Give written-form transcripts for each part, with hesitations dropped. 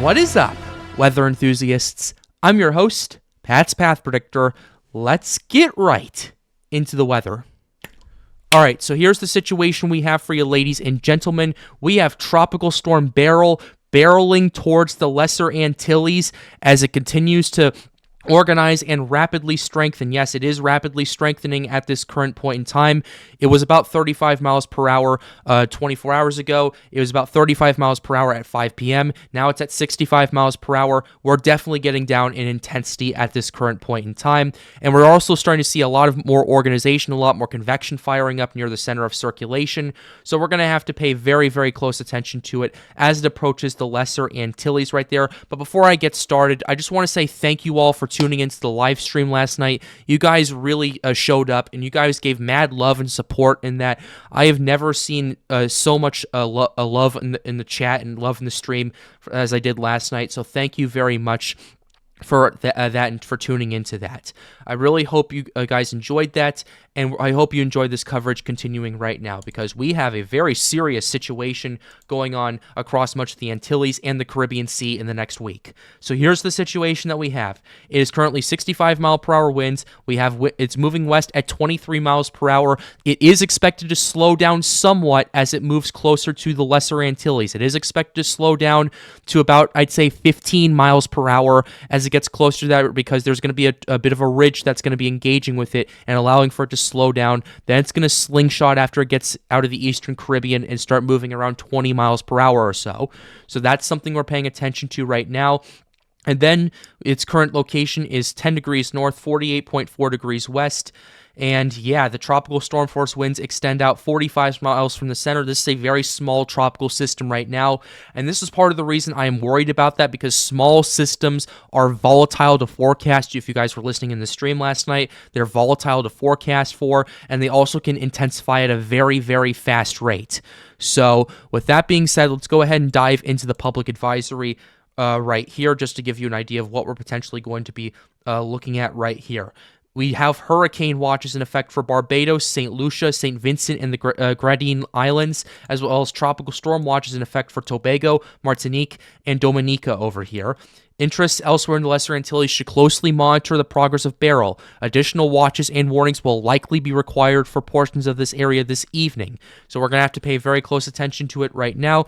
What is up, weather enthusiasts? I'm your host, Pat's Path Predictor. Let's get right into the weather. All right, so here's the situation we have for you, ladies and gentlemen. We have Tropical Storm Beryl barreling towards the Lesser Antilles as it continues to organize and rapidly strengthen. Yes, it is rapidly strengthening at this current point in time. It was about 35 miles per hour 24 hours ago. It was about 35 miles per hour at 5 p.m. Now it's at 65 miles per hour. We're definitely getting down in intensity at this current point in time. And we're also starting to see a lot of more organization, a lot more convection firing up near the center of circulation. So we're going to have to pay very, very close attention to it as it approaches the Lesser Antilles right there. But before I get started, I just want to say thank you all for tuning into the live stream last night. You guys really showed up, and you guys gave mad love and support in that. I have never seen so much love in the chat and love in the stream as I did last night, so thank you very much for that and for tuning into that. I really hope you guys enjoyed that, and I hope you enjoyed this coverage continuing right now, because we have a very serious situation going on across much of the Antilles and the Caribbean Sea in the next week. So here's the situation that we have. It is currently 65 mile per hour winds. It's moving west at 23 miles per hour. It is expected to slow down somewhat as it moves closer to the Lesser Antilles. It is expected to slow down to about, I'd say, 15 miles per hour as it gets closer to that, because there's going to be a bit of a ridge that's going to be engaging with it and allowing for it to slow down. Then it's going to slingshot after it gets out of the eastern Caribbean and start moving around 20 miles per hour or so. So that's something we're paying attention to right now. And then its current location is 10 degrees north, 48.4 degrees west. And yeah, the tropical storm force winds extend out 45 miles from the center. This is a very small tropical system right now. And this is part of the reason I am worried about that, because small systems are volatile to forecast. If you guys were listening in the stream last night, they're volatile to forecast for, and they also can intensify at a very, very fast rate. So with that being said, let's go ahead and dive into the public advisory right here, just to give you an idea of what we're potentially going to be looking at right here. We have hurricane watches in effect for Barbados, St. Lucia, St. Vincent, and the Grenadine Islands, as well as tropical storm watches in effect for Tobago, Martinique, and Dominica over here. Interests elsewhere in the Lesser Antilles should closely monitor the progress of Beryl. Additional watches and warnings will likely be required for portions of this area this evening. So we're going to have to pay very close attention to it right now.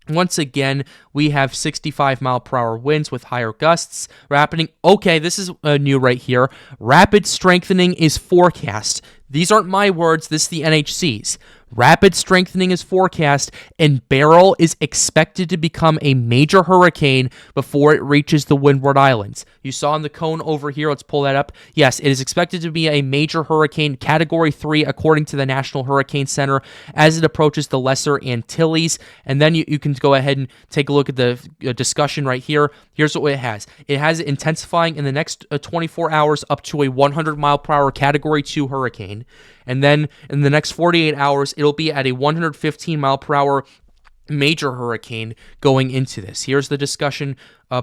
Once again, we have 65 mile per hour winds with higher gusts. Okay, this is new right here. Rapid strengthening is forecast. These aren't my words, this is the NHC's. Rapid strengthening is forecast, and Beryl is expected to become a major hurricane before it reaches the Windward Islands. You saw on the cone over here, let's pull that up. Yes, it is expected to be a major hurricane, Category 3, according to the National Hurricane Center, as it approaches the Lesser Antilles. And then you can go ahead and take a look at the discussion right here. Here's what it has. It has it intensifying in the next 24 hours up to a 100 mile per hour Category 2 hurricane. And then in the next 48 hours, it'll be at a 115 mile per hour major hurricane going into this. Here's the discussion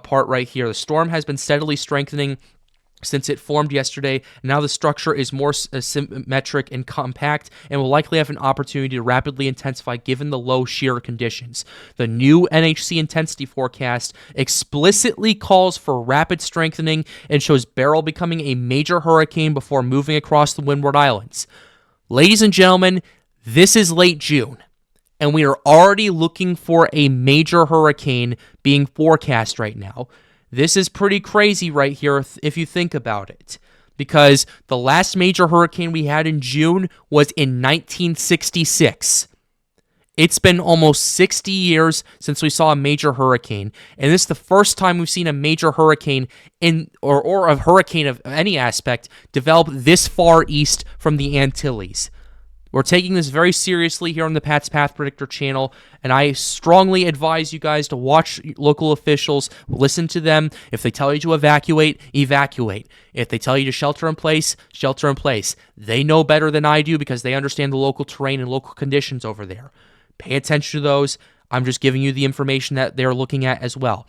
part right here. The storm has been steadily strengthening since it formed yesterday. Now the structure is more symmetric and compact and will likely have an opportunity to rapidly intensify given the low shear conditions. The new NHC intensity forecast explicitly calls for rapid strengthening and shows Beryl becoming a major hurricane before moving across the Windward Islands. Ladies and gentlemen, this is late June, and we are already looking for a major hurricane being forecast right now. This is pretty crazy right here if you think about it, because the last major hurricane we had in June was in 1966. It's been almost 60 years since we saw a major hurricane, and this is the first time we've seen a major hurricane or a hurricane of any aspect develop this far east from the Antilles. We're taking this very seriously here on the Pat's Path Predictor channel, and I strongly advise you guys to watch local officials, listen to them. If they tell you to evacuate, evacuate. If they tell you to shelter in place, shelter in place. They know better than I do because they understand the local terrain and local conditions over there. Pay attention to those. I'm just giving you the information that they're looking at as well.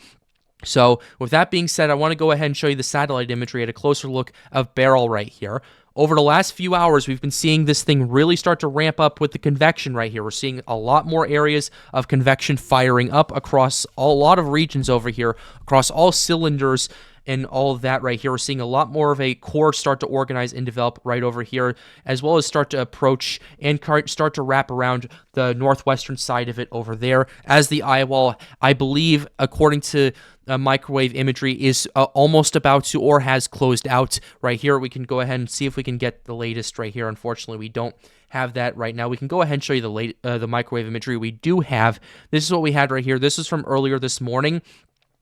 So with that being said, I want to go ahead and show you the satellite imagery at a closer look of Beryl right here. Over the last few hours, we've been seeing this thing really start to ramp up with the convection right here. We're seeing a lot more areas of convection firing up across a lot of regions over here, across all cylinders and all of that right here. We're seeing a lot more of a core start to organize and develop right over here, as well as start to approach and start to wrap around the northwestern side of it over there, as the eye wall, I believe, according to microwave imagery, is almost about to or has closed out right here. We can go ahead and see if we can get the latest right here. Unfortunately, we don't have that right now. We can go ahead and show you the microwave imagery we do have. This is what we had right here. This is from earlier this morning.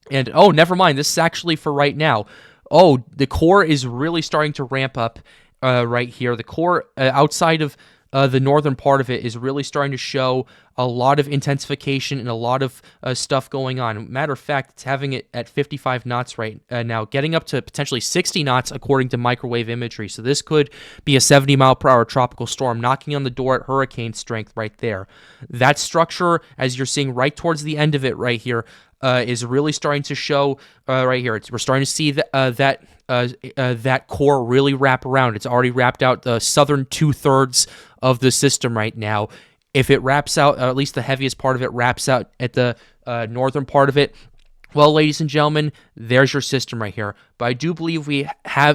And, oh, never mind. This is actually for right now. Oh, the core is really starting to ramp up right here. The core outside of the northern part of it is really starting to show a lot of intensification and a lot of stuff going on. Matter of fact, it's having it at 55 knots right now, getting up to potentially 60 knots according to microwave imagery. So this could be a 70-mile-per-hour tropical storm knocking on the door at hurricane strength right there. That structure, as you're seeing right towards the end of it right here, is really starting to show right here. We're starting to see that core really wrap around. It's already wrapped out the southern 2/3 of the system right now. If it wraps out, or at least the heaviest part of it wraps out at the northern part of it, well, ladies and gentlemen, there's your system right here. But I do believe we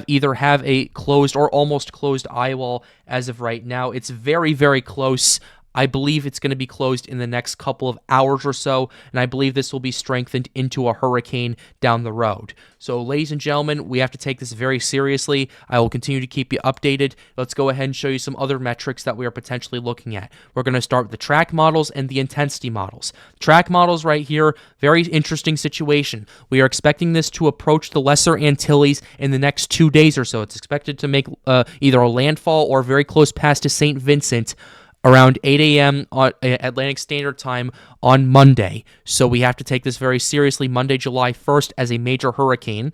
either have a closed or almost closed eye wall as of right now. It's very, very close. I believe it's going to be closed in the next couple of hours or so, and I believe this will be strengthened into a hurricane down the road. So, ladies and gentlemen, we have to take this very seriously. I will continue to keep you updated. Let's go ahead and show you some other metrics that we are potentially looking at. We're going to start with the track models and the intensity models. Track models right here, very interesting situation. We are expecting this to approach the Lesser Antilles in the next 2 days or so. It's expected to make either a landfall or very close past to St. Vincent around 8 a.m. on Atlantic Standard Time on Monday. So we have to take this very seriously, Monday, July 1st, as a major hurricane.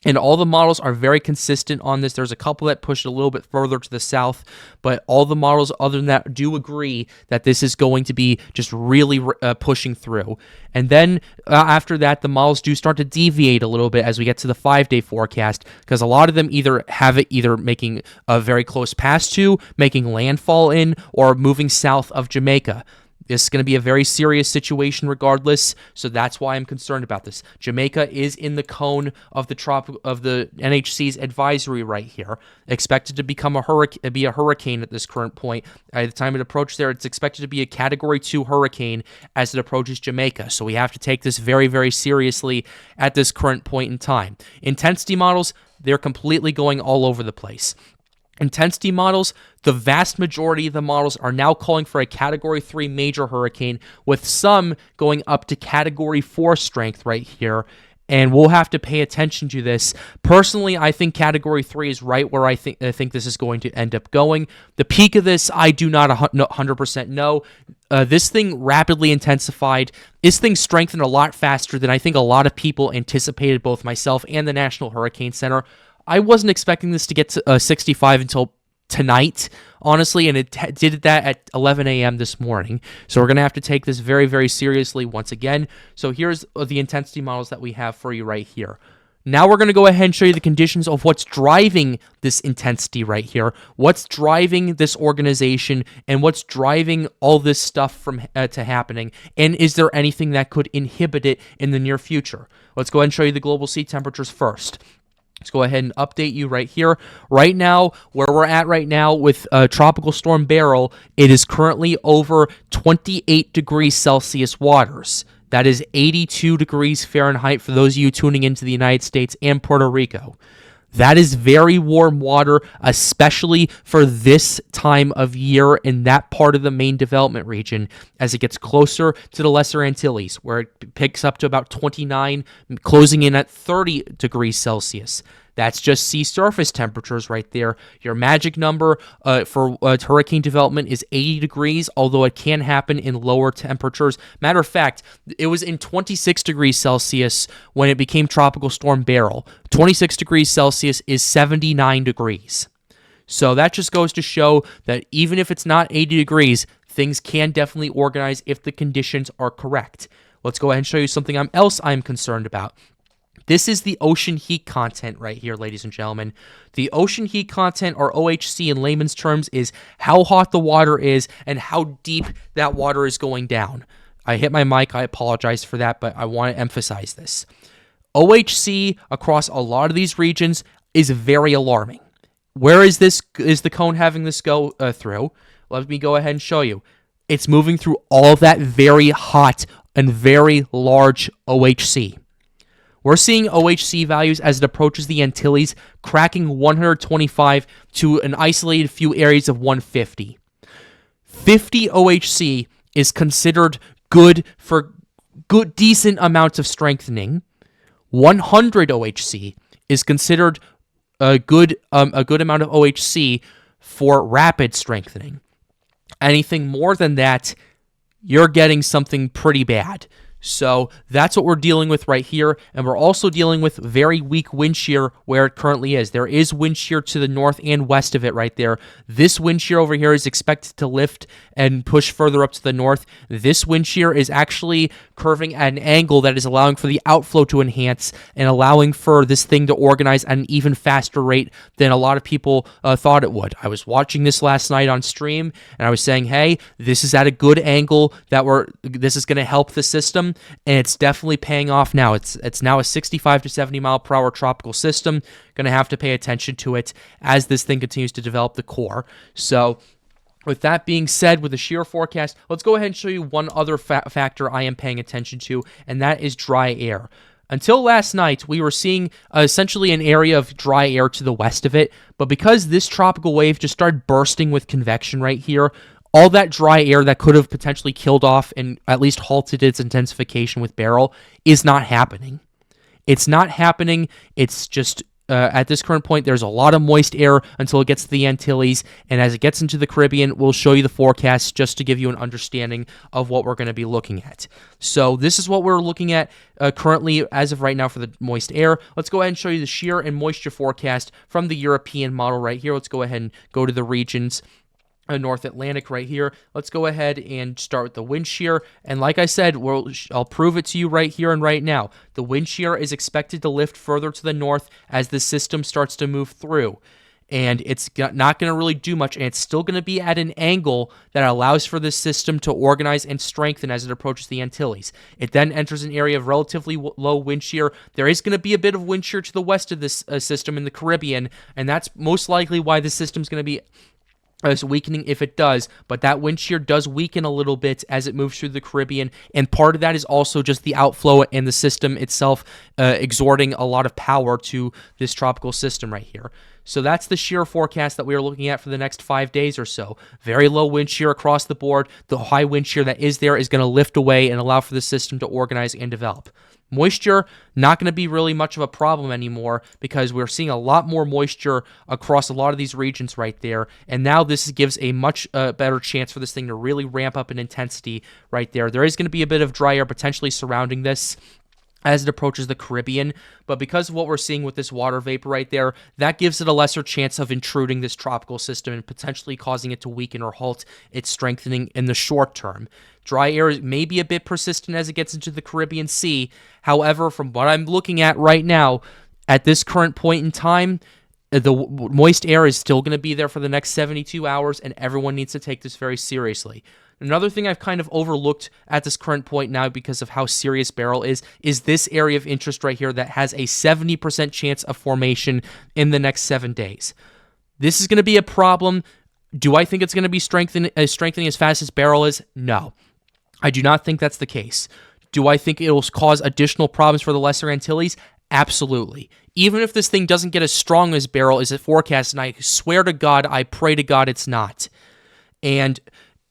And all the models are very consistent on this. There's a couple that push it a little bit further to the south, but all the models other than that do agree that this is going to be just really pushing through. And then after that, the models do start to deviate a little bit as we get to the 5-day forecast, because a lot of them either have it making a very close pass to, making landfall in, or moving south of Jamaica. This is going to be a very serious situation regardless, so that's why I'm concerned about this. Jamaica is in the cone of the NHC's advisory right here, expected to become a hurricane at this current point. At the time it approached there, it's expected to be a Category 2 hurricane as it approaches Jamaica, so we have to take this very, very seriously at this current point in time. Intensity models, they're completely going all over the place. Intensity models, the vast majority of the models are now calling for a Category 3 major hurricane, with some going up to Category 4 strength right here, and we'll have to pay attention to this. Personally, I think Category 3 is right where I think this is going to end up going. The peak of this, I do not 100% know. This thing rapidly intensified. This thing strengthened a lot faster than I think a lot of people anticipated, both myself and the National Hurricane Center. I wasn't expecting this to get to 65 until tonight, honestly, and it did that at 11 a.m. this morning. So we're going to have to take this very, very seriously once again. So here's the intensity models that we have for you right here. Now we're going to go ahead and show you the conditions of what's driving this intensity right here, what's driving this organization, and what's driving all this stuff from to happening, and is there anything that could inhibit it in the near future? Let's go ahead and show you the global sea temperatures first. Let's go ahead and update you right here. Right now, where we're at right now with Tropical Storm Beryl, it is currently over 28 degrees Celsius waters. That is 82 degrees Fahrenheit for those of you tuning into the United States and Puerto Rico. That is very warm water, especially for this time of year in that part of the main development region as it gets closer to the Lesser Antilles, where it picks up to about 29, closing in at 30 degrees Celsius. That's just sea surface temperatures right there. Your magic number for hurricane development is 80 degrees, although it can happen in lower temperatures. Matter of fact, it was in 26 degrees Celsius when it became Tropical Storm Beryl. 26 degrees Celsius is 79 degrees. So that just goes to show that even if it's not 80 degrees, things can definitely organize if the conditions are correct. Let's go ahead and show you something else I'm concerned about. This is the ocean heat content right here, ladies and gentlemen. The ocean heat content, or OHC in layman's terms, is how hot the water is and how deep that water is going down. I hit my mic. I apologize for that, but I want to emphasize this. OHC across a lot of these regions is very alarming. Where is the cone having this go through? Let me go ahead and show you. It's moving through all of that very hot and very large OHC. We're seeing OHC values as it approaches the Antilles cracking 125 to an isolated few areas of 150. 50 OHC is considered good for decent amounts of strengthening. 100 OHC is considered a good amount of OHC for rapid strengthening. Anything more than that, you're getting something pretty bad. So that's what we're dealing with right here, and we're also dealing with very weak wind shear where it currently is. There is wind shear to the north and west of it right there. This wind shear over here is expected to lift and push further up to the north. This wind shear is actually curving at an angle that is allowing for the outflow to enhance and allowing for this thing to organize at an even faster rate than a lot of people thought it would. I was watching this last night on stream, and I was saying, hey, this is at a good angle this is going to help the system. And it's definitely paying off now. It's now a 65 to 70 mile per hour tropical system. Going to have to pay attention to it as this thing continues to develop the core. So with that being said, with the shear forecast, let's go ahead and show you one other factor I am paying attention to, and that is dry air. Until last night, we were seeing essentially an area of dry air to the west of it, but because this tropical wave just started bursting with convection right here, all that dry air that could have potentially killed off and at least halted its intensification with Beryl is not happening. It's not happening. It's just, at this current point, there's a lot of moist air until it gets to the Antilles, and as it gets into the Caribbean, we'll show you the forecast just to give you an understanding of what we're going to be looking at. So this is what we're looking at currently as of right now for the moist air. Let's go ahead and show you the shear and moisture forecast from the European model right here. Let's go ahead and go to the regions. North Atlantic right here. Let's go ahead and start with the wind shear. And like I said, I'll prove it to you right here and right now. The wind shear is expected to lift further to the north as the system starts to move through. And it's not going to really do much, and it's still going to be at an angle that allows for this system to organize and strengthen as it approaches the Antilles. It then enters an area of relatively low wind shear. There is going to be a bit of wind shear to the west of this system in the Caribbean, and that's most likely why the system's going to be weakening if it does, but that wind shear does weaken a little bit as it moves through the Caribbean, and part of that is also just the outflow and the system itself exerting a lot of power to this tropical system right here. So that's the shear forecast that we are looking at for the next 5 days or so. Very low wind shear across the board. The high wind shear that is there is going to lift away and allow for the system to organize and develop. Moisture, not going to be really much of a problem anymore because we're seeing a lot more moisture across a lot of these regions right there. And now this gives a much better chance for this thing to really ramp up in intensity right there. There is going to be a bit of dry air potentially surrounding this as it approaches the Caribbean, but because of what we're seeing with this water vapor right there, that gives it a lesser chance of intruding this tropical system and potentially causing it to weaken or halt its strengthening in the short term. Dry air may be a bit persistent as it gets into the Caribbean Sea. However, from what I'm looking at right now, at this current point in time, the moist air is still going to be there for the next 72 hours, and everyone needs to take this very seriously. Another thing I've kind of overlooked at this current point now because of how serious Beryl is this area of interest right here that has a 70% chance of formation in the next 7 days. This is going to be a problem. Do I think it's going to be strengthening as fast as Beryl is? No. I do not think that's the case. Do I think it will cause additional problems for the Lesser Antilles? Absolutely. Even if this thing doesn't get as strong as Beryl as it forecasts, and I swear to God, I pray to God it's not. And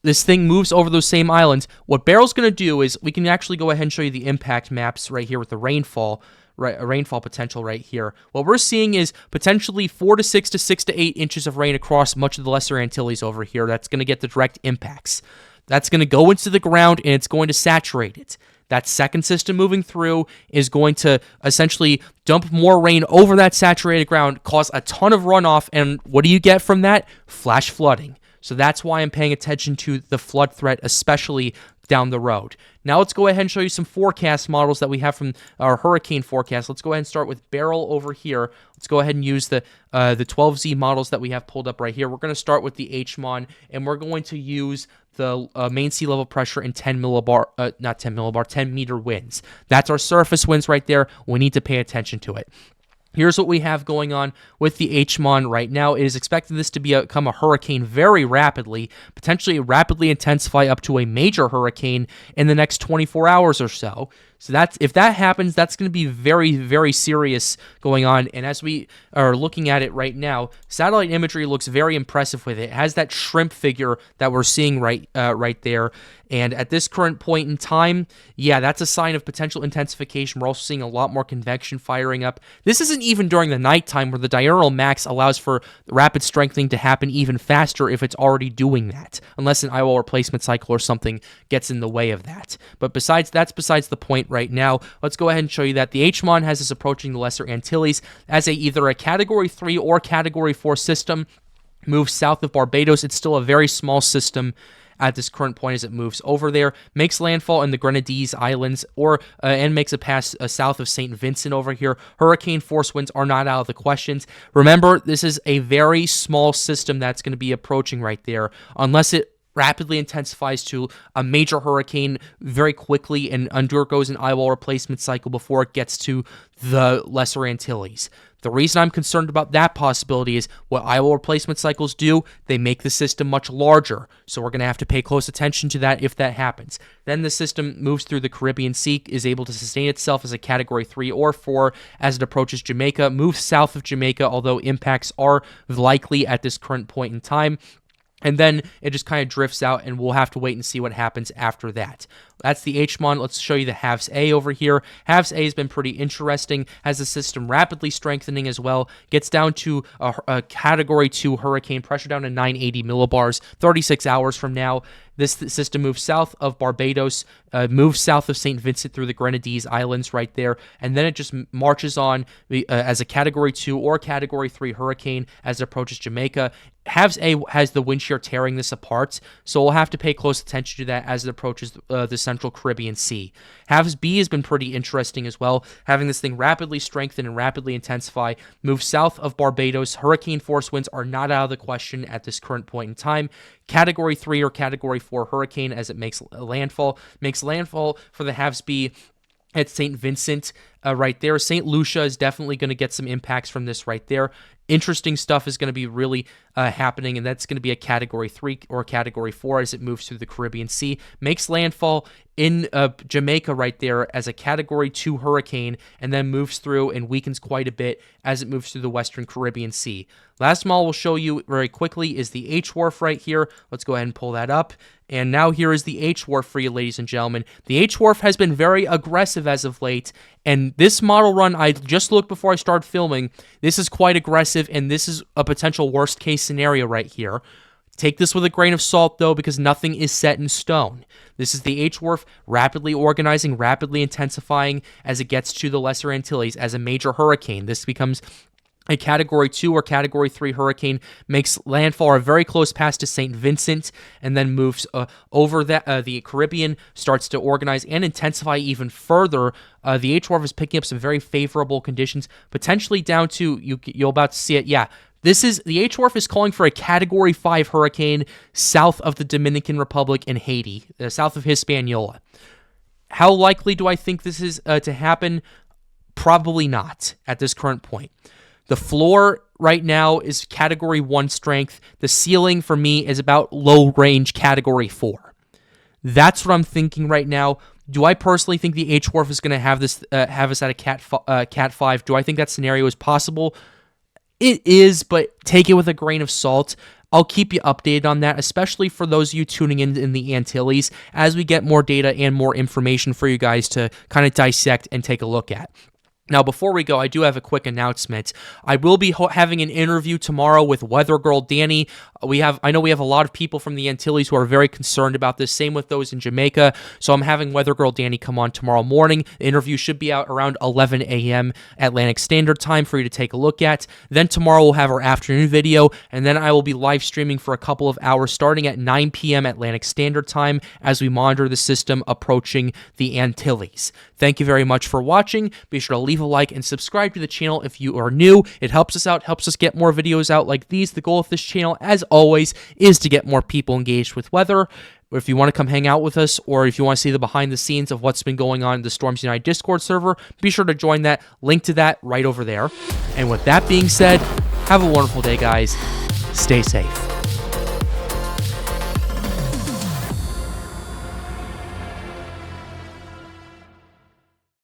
this thing moves over those same islands. What Beryl's going to do is we can actually go ahead and show you the impact maps right here with the rainfall potential right here. What we're seeing is potentially 4 to 6 to 6 to 8 inches of rain across much of the Lesser Antilles over here. That's going to get the direct impacts. That's going to go into the ground, and it's going to saturate it. That second system moving through is going to essentially dump more rain over that saturated ground, cause a ton of runoff, and what do you get from that? Flash flooding. So that's why I'm paying attention to the flood threat, especially down the road. Now let's go ahead and show you some forecast models that we have from our hurricane forecast. Let's go ahead and start with Beryl over here. Let's go ahead and use the 12Z models that we have pulled up right here. We're going to start with the HMON, and we're going to use the main sea level pressure in 10 meter winds. That's our surface winds right there. We need to pay attention to it. Here's what we have going on with the HMON right now. It is expected this to become a hurricane very rapidly, potentially rapidly intensify up to a major hurricane in the next 24 hours or so. So if that happens, that's going to be very, very serious going on. And as we are looking at it right now, satellite imagery looks very impressive with it. It has that shrimp figure that we're seeing right there. And at this current point in time, yeah, that's a sign of potential intensification. We're also seeing a lot more convection firing up. This isn't even during the nighttime, where the diurnal max allows for rapid strengthening to happen even faster if it's already doing that, unless an eyewall replacement cycle or something gets in the way of that. But that's besides the point right now. Let's go ahead and show you that the HMON has us approaching the Lesser Antilles as either a Category 3 or Category 4 system. Moves south of Barbados. It's still a very small system at this current point as it moves over there, makes landfall in the Grenadines Islands, and makes a pass south of St. Vincent over here. Hurricane force winds are not out of the questions. Remember, this is a very small system that's going to be approaching right there, unless it rapidly intensifies to a major hurricane very quickly and undergoes an eyewall replacement cycle before it gets to the Lesser Antilles. The reason I'm concerned about that possibility is what eyewall replacement cycles do, they make the system much larger. So we're going to have to pay close attention to that if that happens. Then the system moves through the Caribbean Sea, is able to sustain itself as a Category 3 or 4 as it approaches Jamaica, moves south of Jamaica, although impacts are likely at this current point in time. And then it just kind of drifts out, and we'll have to wait and see what happens after that. That's the HMON. Let's show you the HAVS-A over here. HAVS-A has been pretty interesting, has the system rapidly strengthening as well, gets down to a Category 2 hurricane, pressure down to 980 millibars, 36 hours from now. This system moves south of Barbados, moves south of St. Vincent through the Grenadines Islands right there, and then it just marches on as a Category 2 or Category 3 hurricane as it approaches Jamaica. HAVS-A has the wind shear tearing this apart, so we'll have to pay close attention to that as it approaches the Central Caribbean Sea. HAVS-B has been pretty interesting as well, having this thing rapidly strengthen and rapidly intensify, move south of Barbados. Hurricane force winds are not out of the question at this current point in time. Category 3 or Category 4 hurricane as it makes landfall. Makes landfall for the HAVS-B at St. Vincent right there. St. Lucia is definitely going to get some impacts from this right there. Interesting stuff is going to be really happening, and that's going to be a Category 3 or Category 4 as it moves through the Caribbean Sea. Makes landfall in Jamaica right there as a Category 2 hurricane, and then moves through and weakens quite a bit as it moves through the Western Caribbean Sea. Last model we'll show you very quickly is the H-Wharf right here. Let's go ahead and pull that up. And now here is the H-Wharf for you, ladies and gentlemen. The H-Wharf has been very aggressive as of late, and this model run, I just looked before I started filming, this is quite aggressive, and this is a potential worst-case scenario right here. Take this with a grain of salt, though, because nothing is set in stone. This is the H-Wharf rapidly organizing, rapidly intensifying as it gets to the Lesser Antilles as a major hurricane. This becomes a Category 2 or Category 3 hurricane, makes landfall or a very close pass to St. Vincent, and then moves over the Caribbean, starts to organize and intensify even further. The H-Wharf is picking up some very favorable conditions, potentially down to, you're about to see it, yeah. The H-Wharf is calling for a Category 5 hurricane south of the Dominican Republic and Haiti, south of Hispaniola. How likely do I think this is to happen? Probably not at this current point. The floor right now is Category 1 strength. The ceiling for me is about low range Category 4. That's what I'm thinking right now. Do I personally think the H-Wharf is going to have us at a Cat 5? Do I think that scenario is possible? It is, but take it with a grain of salt. I'll keep you updated on that, especially for those of you tuning in the Antilles, as we get more data and more information for you guys to kind of dissect and take a look at. Now, before we go, I do have a quick announcement. I will be having an interview tomorrow with Weather Girl Danny. I know we have a lot of people from the Antilles who are very concerned about this. Same with those in Jamaica. So I'm having Weather Girl Danny come on tomorrow morning. The interview should be out around 11 a.m. Atlantic Standard Time for you to take a look at. Then tomorrow we'll have our afternoon video, and then I will be live streaming for a couple of hours starting at 9 p.m. Atlantic Standard Time as we monitor the system approaching the Antilles. Thank you very much for watching. Be sure to leave a like and subscribe to the channel if you are new. It helps us out, helps us get more videos out like these. The goal of this channel, as always, is to get more people engaged with weather. If you want to come hang out with us, or if you want to see the behind the scenes of what's been going on in the Storms United Discord server, be sure to join that. Link to that right over there. And with that being said, have a wonderful day, guys. Stay safe.